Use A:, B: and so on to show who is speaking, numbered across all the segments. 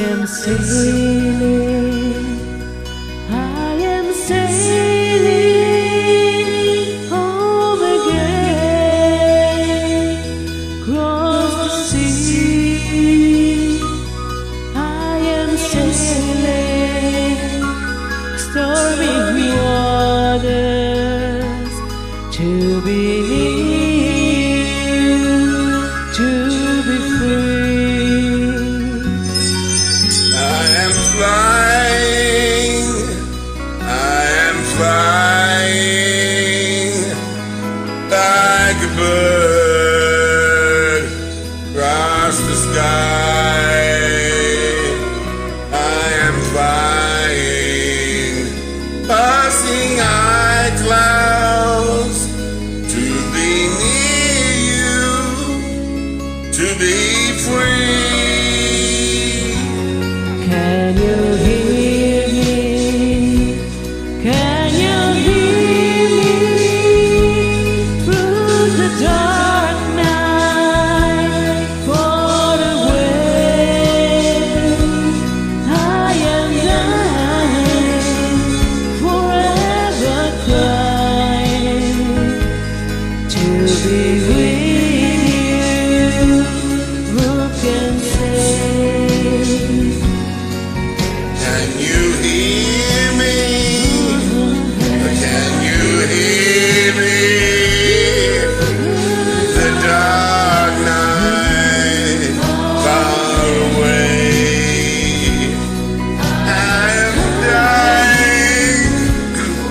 A: am sailing, I am sailing home again, across the sea. I am sailing stormy waters to be near you, to be free.
B: I am flying, like a bird across the sky. I am flying, passing high clouds to be near you, to be free.
A: Can you hear me? Can you hear me through the dark night? Far away, I am dying, forever crying to be with you. Who can say?
B: Can you hear me? Can you hear me? The dark night far away. I am dying,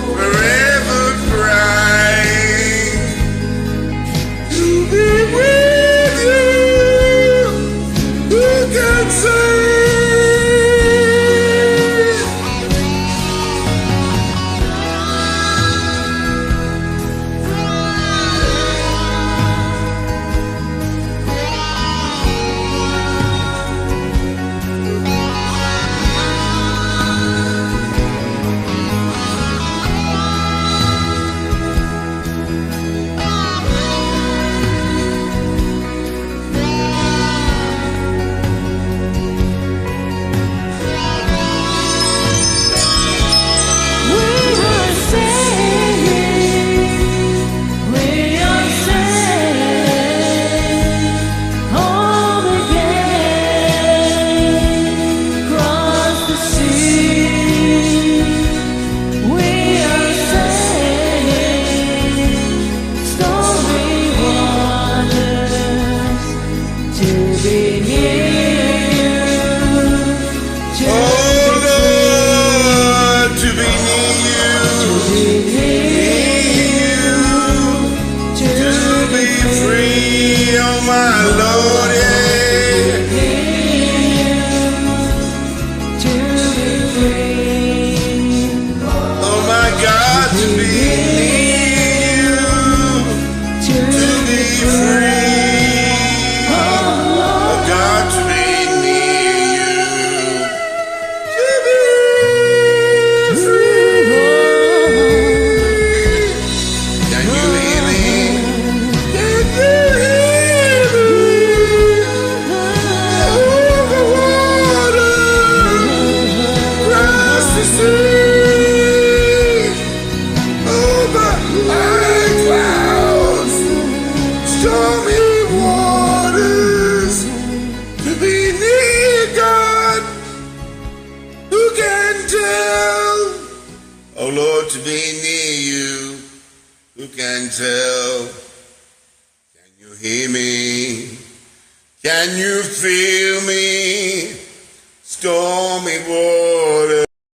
B: forever crying to be with you. Who can say? My Lord, yeah.
A: To be free.
B: Oh my God, to be near you, to be free. Oh God, to be near you, to be free. Can you hear me? Can you hear me? Stormy waters to be near God. Who can tell? Oh Lord, to be near you. Who can tell? Can you hear me? Can you feel me? Stormy waters.